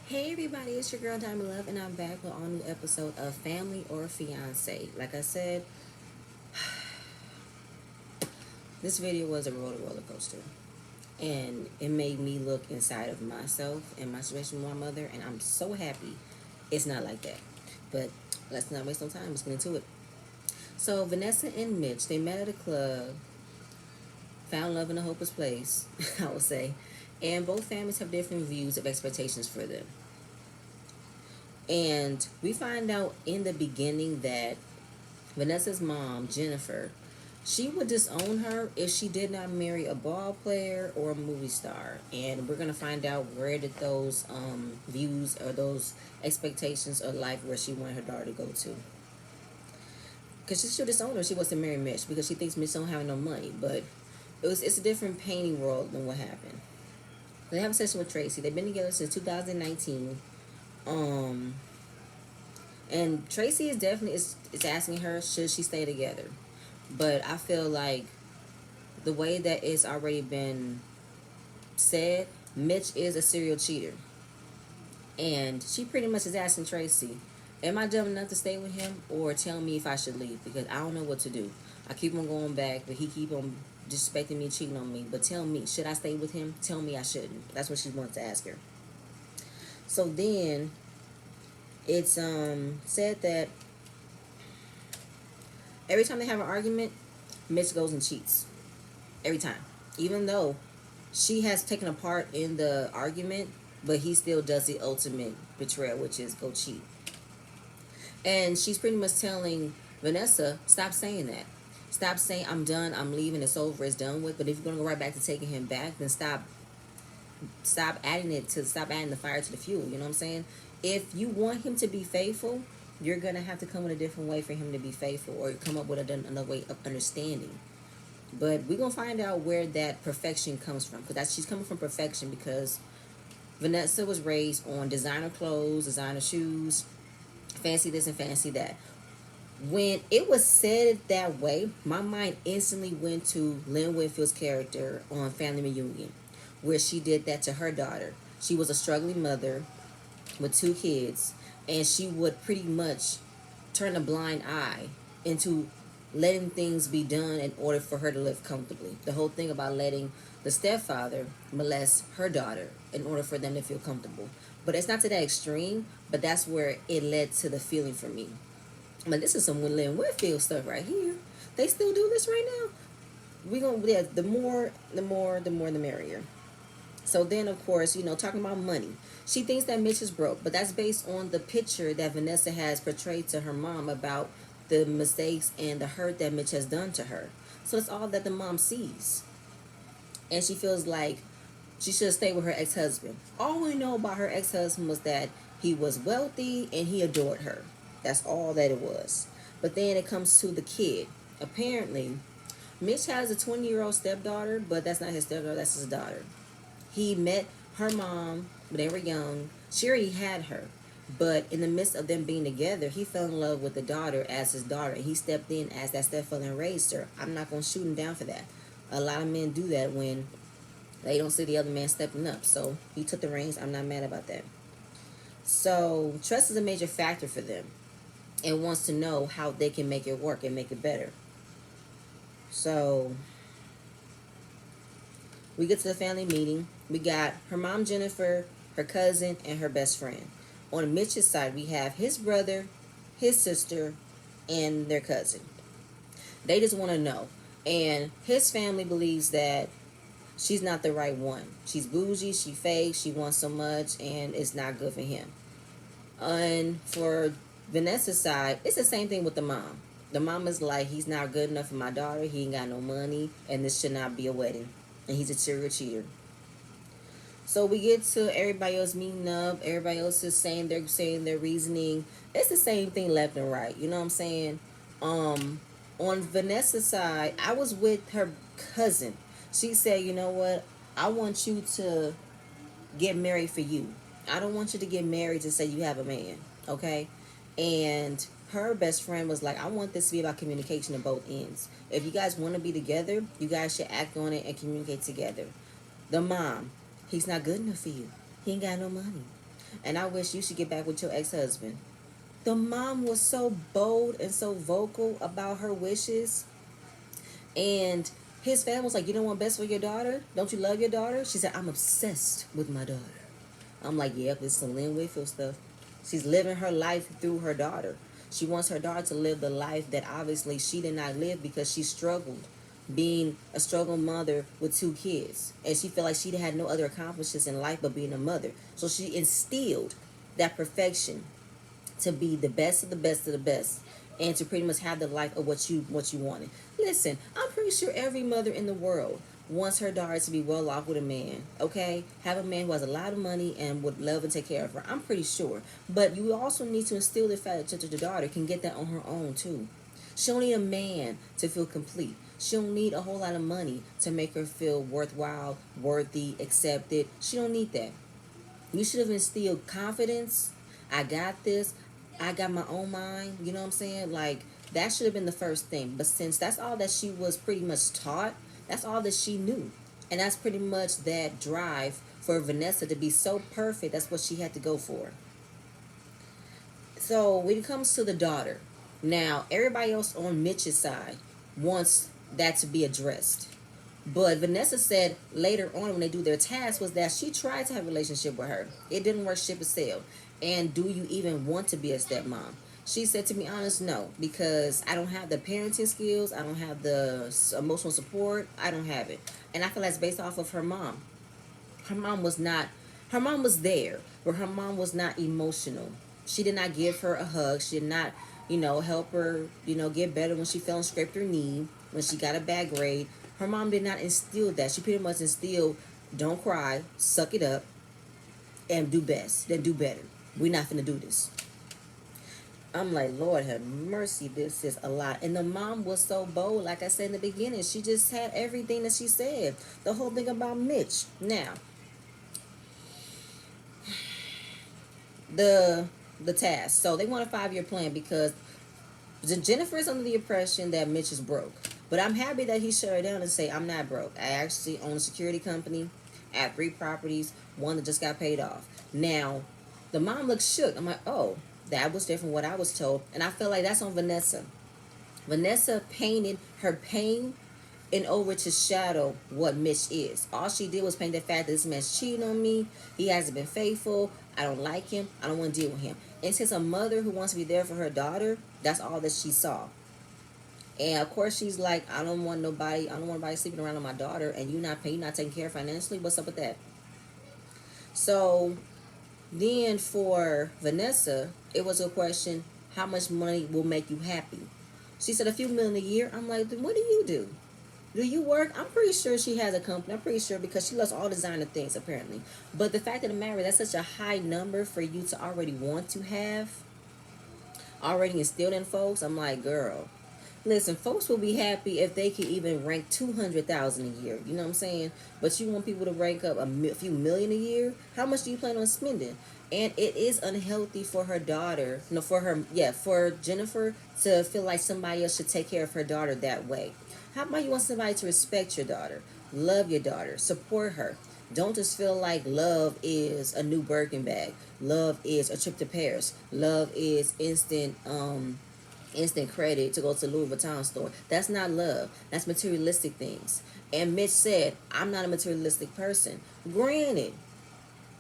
Hey everybody, it's your girl Diamond Love, and I'm back with a new episode of Family or Fiancé. Like I said, this video was a roller coaster, and it made me look inside of myself and my situation with my mother, and I'm so happy it's not like that. But let's not waste no time. Let's get into it. So Vanessa and Mitch, they met at a club, found love in a hopeless place, I would say, and both families have different views of expectations for them. And we find out in the beginning that Vanessa's mom, Jennifer, she would disown her if she did not marry a ball player or a movie star. And we're going to find out where did those views or those expectations of life where she wanted her daughter to go to. Because she'll disown her if she wants to marry Mitch because she thinks Mitch don't have no money. But it's a different painting world than what happened. They have a session with Tracy. They've been together since 2019. Um, and Tracy is definitely is asking her should she stay together. But I feel like the way that it's already been said, Mitch is a serial cheater. And she pretty much is asking Tracy, am I dumb enough to stay with him, or tell me if I should leave because I don't know what to do. I keep on going back, but he keep on disrespecting me, cheating on me. But tell me, should I stay with him? Tell me I shouldn't. That's what she wants to ask her. So then it's said that every time they have an argument, Mitch goes and cheats. Every time. Even though she has taken a part in the argument, but he still does the ultimate betrayal, which is go cheat. And she's pretty much telling Vanessa, stop saying that. Stop saying I'm done, I'm leaving, it's over, it's done with. But if you're gonna go right back to taking him back, then stop adding the fire to the fuel. You know what I'm saying? If you want him to be faithful, you're gonna have to come with a different way for him to be faithful, or come up with another way of understanding. But we're gonna find out where that perfection comes from, because she's coming from perfection because Vanessa was raised on designer clothes, designer shoes, fancy this and fancy that. When it was said that way, my mind instantly went to Lynn Whitfield's character on Family Reunion, where she did that to her daughter. She was a struggling mother with two kids, and she would pretty much turn a blind eye into letting things be done in order for her to live comfortably. The whole thing about letting the stepfather molest her daughter in order for them to feel comfortable. But it's not to that extreme, but that's where it led to the feeling for me. But this is some Lynn Whitfield stuff right here. They still do this right now. We gonna the more the merrier. So then, of course, talking about money. She thinks that Mitch is broke, but that's based on the picture that Vanessa has portrayed to her mom about the mistakes and the hurt that Mitch has done to her. So it's all that the mom sees. And she feels like she should stay with her ex-husband. All we know about her ex-husband was that he was wealthy and he adored her. That's all that it was. But then it comes to the kid. Apparently, Mitch has a 20-year-old stepdaughter, but that's not his stepdaughter, that's his daughter. He met her mom when they were young. She already had her. But in the midst of them being together, he fell in love with the daughter as his daughter. And he stepped in as that stepfather and raised her. I'm not going to shoot him down for that. A lot of men do that when they don't see the other man stepping up. So he took the reins. I'm not mad about that. So trust is a major factor for them, and wants to know how they can make it work and make it better. So we get to the family meeting. We got her mom, Jennifer, her cousin, and her best friend. On Mitch's side, we have his brother, his sister, and their cousin. They just want to know. And his family believes that she's not the right one. She's bougie, she fake, she wants so much, and it's not good for him. And for Vanessa's side, it's the same thing with the mom. The mom is like, he's not good enough for my daughter, he ain't got no money, and this should not be a wedding. And he's a serial cheater. So we get to everybody else meeting up. Everybody else is saying their reasoning. It's the same thing left and right. You know what I'm saying? On Vanessa's side, I was with her cousin. She said, you know what? I want you to get married for you. I don't want you to get married to say you have a man. Okay? And her best friend was like, I want this to be about communication on both ends. If you guys want to be together, you guys should act on it and communicate together. The mom, he's not good enough for you. He ain't got no money. and I wish you should get back with your ex-husband. The mom was so bold and so vocal about her wishes, and his family was like, "You don't want best for your daughter? Don't you love your daughter?" She said, "I'm obsessed with my daughter." I'm like, "Yep, it's some Lynn Whitfield stuff." She's living her life through her daughter. She wants her daughter to live the life that obviously she did not live because she struggled being a struggle mother with 2 kids. And she felt like she had no other accomplishments in life but being a mother. So she instilled that perfection to be the best of the best of the best, and to pretty much have the life of what you wanted. Listen, I'm pretty sure every mother in the world wants her daughter to be well off with a man, okay? Have a man who has a lot of money and would love and take care of her. I'm pretty sure. But you also need to instill the fact that your daughter can get that on her own too. She don't need a man to feel complete. She don't need a whole lot of money to make her feel worthwhile, worthy, accepted. She don't need that. You should have instilled confidence. I got this. I got my own mind. You know what I'm saying? Like, that should have been the first thing. But since that's all that she was pretty much taught, that's all that she knew. And that's pretty much that drive for Vanessa to be so perfect. That's what she had to go for. So when it comes to the daughter, now everybody else on Mitch's side wants that to be addressed. But Vanessa said later on when they do their task was that she tried to have a relationship with her. It didn't work, ship has sailed. And do you even want to be a stepmom? She said, to be honest, no, because I don't have the parenting skills. I don't have the emotional support. I don't have it. And I feel that's based off of her mom. Her mom was not, her mom was there, but her mom was not emotional. She did not give her a hug. She did not, help her, get better when she fell and scraped her knee, when she got a bad grade. Her mom did not instill that. She pretty much instilled, don't cry, suck it up, and do best, then do better. We're not gonna do this. I'm like, Lord have mercy, this is a lot. And the mom was so bold, like I said in the beginning. She just had everything that she said. The whole thing about Mitch. Now, the task. So they want a 5-year plan because Jennifer is under the impression that Mitch is broke. But I'm happy that he shut her down and say, I'm not broke. I actually own a security company. I have 3 properties. One that just got paid off. Now, the mom looks shook. I'm like, oh, that was different what I was told. And I feel like that's on Vanessa. Vanessa painted her pain in over to shadow what Mitch is. All she did was paint the fact that this man's cheating on me. He hasn't been faithful. I don't like him. I don't want to deal with him. And since a mother who wants to be there for her daughter, that's all that she saw. And of course she's like, I don't want nobody sleeping around on my daughter, and you're not paying, not taking care of financially. What's up with that? So then for Vanessa, it was a question, how much money will make you happy? She said a few million a year. I'm like, then what do you do? Do you work? I'm pretty sure she has a company. I'm pretty sure because she loves all designer things apparently. But the fact of the matter, that's such a high number for you to already want to have, already instilled in folks. I'm like, girl, listen, folks will be happy if they could even rank 200,000 a year. You know what I'm saying? But you want people to rank up a few million a year? How much do you plan on spending? And it is unhealthy for her daughter, no, for Jennifer to feel like somebody else should take care of her daughter that way. How about you want somebody to respect your daughter, love your daughter, support her? Don't just feel like love is a new Birkin bag. Love is a trip to Paris. Love is instant credit to go to the Louis Vuitton store. That's not love. That's materialistic things. And Mitch said, I'm not a materialistic person. Granted,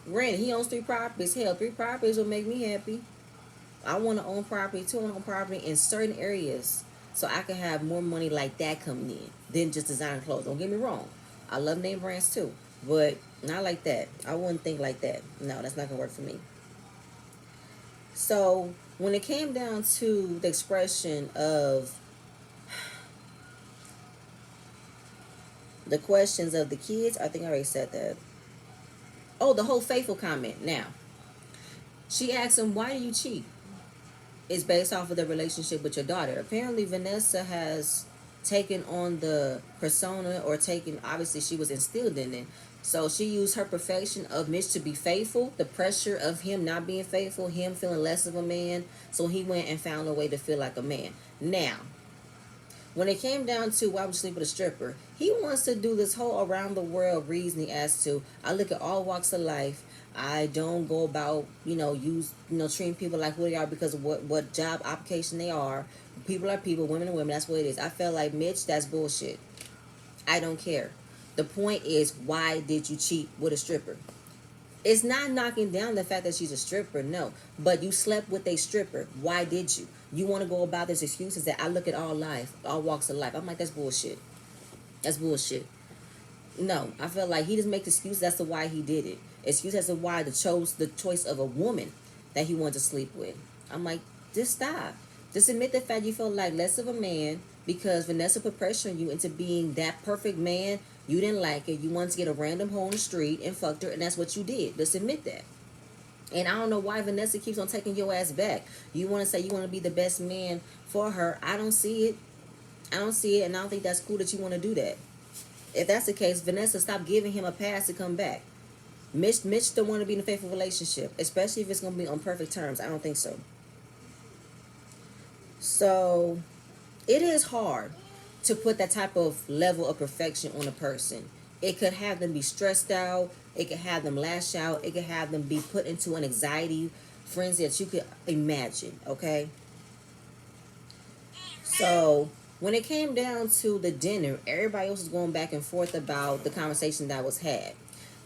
he owns 3 properties. Hell, 3 properties will make me happy. I want to own property, too. I want to own property in certain areas so I can have more money like that coming in than just designer clothes. Don't get me wrong. I love name brands, too. But not like that. I wouldn't think like that. No, that's not going to work for me. So when it came down to the expression of the questions of the kids, I think I already said that. Oh, the whole faithful comment. Now, she asked him, why do you cheat? It's based off of the relationship with your daughter. Apparently, Vanessa has taken on the persona, or taken, obviously she was instilled in it. So she used her perfection of Mitch to be faithful, the pressure of him not being faithful, him feeling less of a man. So he went and found a way to feel like a man. Now, when it came down to why would you sleep with a stripper, He wants to do this whole around the world reasoning as to, I look at all walks of life. I don't go about, treating people like who they are because of what job application they are. People are people, women are women. That's what it is. I felt like, Mitch, that's bullshit. I don't care. The point is, why did you cheat with a stripper? It's not knocking down the fact that she's a stripper, no. But you slept with a stripper. Why did you? You want to go about this excuses that I look at all life, all walks of life. I'm like, that's bullshit. That's bullshit. No, I feel like he just makes excuses as to why he did it. Excuse as to why the choice of a woman that he wanted to sleep with. I'm like, just stop. Just admit the fact you feel like less of a man because Vanessa put pressure on you into being that perfect man. You didn't like it. You wanted to get a random hoe on the street and fucked her, and that's what you did. Just admit that. And I don't know why Vanessa keeps on taking your ass back. You want to say you want to be the best man for her. I don't see it. I don't see it, and I don't think that's cool that you want to do that. If that's the case, Vanessa, stop giving him a pass to come back. Mitch still want to be in a faithful relationship, especially if it's going to be on perfect terms. I don't think so. So it is hard to put that type of level of perfection on a person. It could have them be stressed out. It could have them lash out. It could have them be put into an anxiety frenzy that you could imagine. Okay. So when it came down to the dinner, everybody else was going back and forth about the conversation that was had.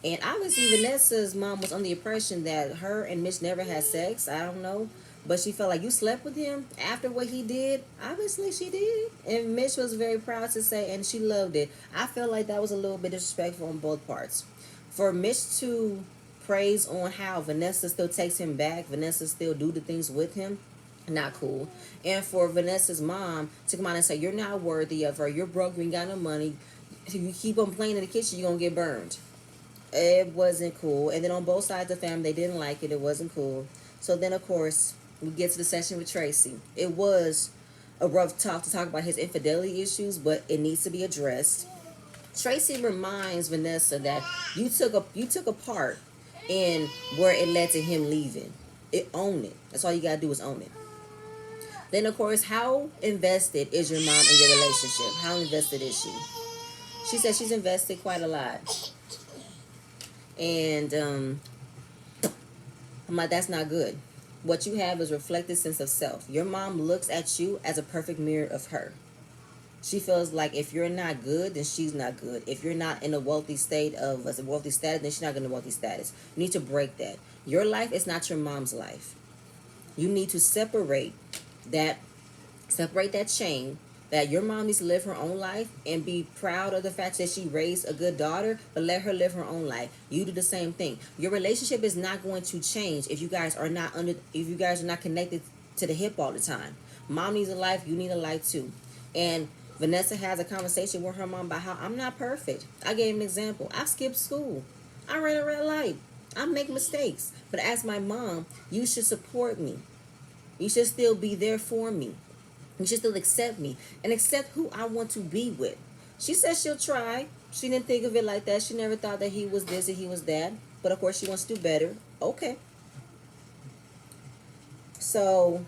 And obviously, Vanessa's mom was under the impression that her and Mitch never had sex. I don't know. But she felt like you slept with him after what he did. Obviously, she did. And Mitch was very proud to say, and she loved it. I felt like that was a little bit disrespectful on both parts. For Mitch to praise on how Vanessa still takes him back, Vanessa still do the things with him, not cool. And for Vanessa's mom to come out and say, you're not worthy of her, you're broke, you ain't got no money, if you keep on playing in the kitchen, you're going to get burned. It wasn't cool. And then on both sides of the family, they didn't like it. It wasn't cool. So then, of course, we get to the session with Tracy. It was a rough talk to talk about his infidelity issues, but it needs to be addressed. Tracy reminds Vanessa that you took a part in where it led to him leaving. Own it. That's all you gotta do is own it. Then, of course, how invested is your mom in your relationship? How invested is she? She said she's invested quite a lot. And I'm like, that's not good. What you have is reflected sense of self. Your mom looks at you as a perfect mirror of her. She feels like if you're not good, then she's not good. If you're not in a wealthy state of as a wealthy status, then she's not in a wealthy status. You need to break that. Your life is not your mom's life. You need to that separate that chain, that your mom needs to live her own life and be proud of the fact that she raised a good daughter, but let her live her own life. You do the same thing. Your relationship is not going to change if you guys are not connected to the hip all the time. Mom needs a life, you need a life too. And Vanessa has a conversation with her mom about how I'm not perfect. I gave an example. I skipped school. I ran a red light. I make mistakes. But as my mom, you should support me. You should still be there for me. You should still accept me and accept who I want to be with. She said she'll try. She didn't think of it like that. She never thought that he was this and he was that. But of course, she wants to do better. Okay. So,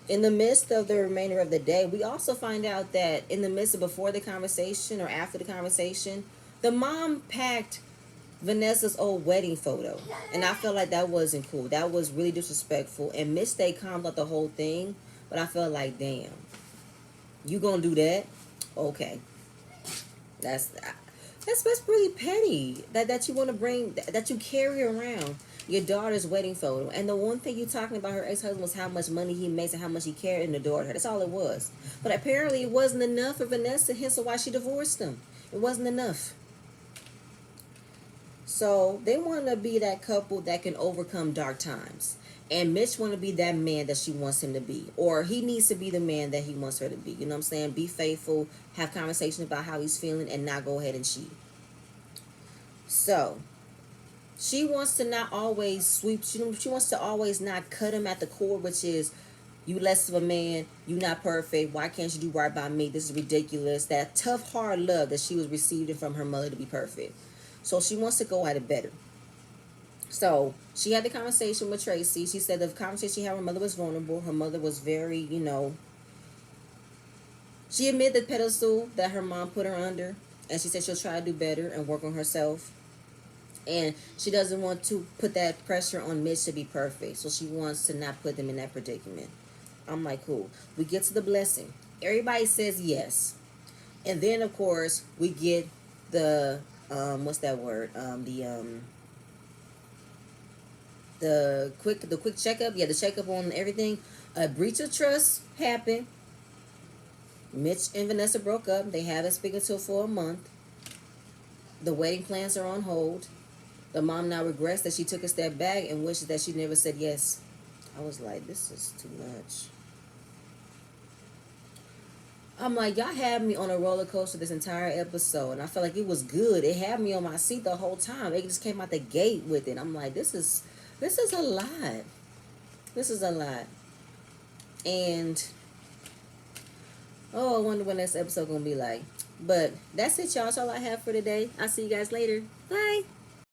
in the midst of the remainder of the day, we also find out that in the midst of before the conversation or after the conversation, the mom packed Vanessa's old wedding photo. And I felt like that wasn't cool. That was really disrespectful. And Miss Day calmed out the whole thing. But I felt like, damn, you gonna do that? Okay. That's really petty. That you want to bring, that you carry around your daughter's wedding photo. And the one thing you talking about her ex-husband was how much money he makes and how much he cared and adored her. That's all it was. But apparently it wasn't enough for Vanessa, hence why she divorced him. It wasn't enough. So they want to be that couple that can overcome dark times. And Mitch want to be that man that she wants him to be. Or he needs to be the man that he wants her to be. You know what I'm saying? Be faithful, have conversations about how he's feeling, and not go ahead and cheat. So she wants to not always sweep. She wants to always not cut him at the core, which is, you less of a man, you not perfect, why can't you do right by me, this is ridiculous. That tough, hard love that she was receiving from her mother to be perfect. So she wants to go at it better. So she had the conversation with Tracy. She said the conversation she had with her mother was vulnerable. Her mother was very, She admitted the pedestal that her mom put her under, and she said she'll try to do better and work on herself. And she doesn't want to put that pressure on Mitch to be perfect, so she wants to not put them in that predicament. I'm like, cool. We get to the blessing. Everybody says yes, and then of course we get the what's that word? The quick checkup. Yeah, the checkup on everything. A breach of trust happened. Mitch and Vanessa broke up. They haven't spoken to for a month. The wedding plans are on hold. The mom now regrets that she took a step back and wishes that she never said yes. I was like, this is too much. I'm like, y'all had me on a roller coaster this entire episode, and I felt like it was good. It had me on my seat the whole time. It just came out the gate with it. I'm like, this is a lot. This is a lot. And oh, I wonder what next episode gonna be like. But that's it, y'all. That's all I have for today. I'll see you guys later. Bye.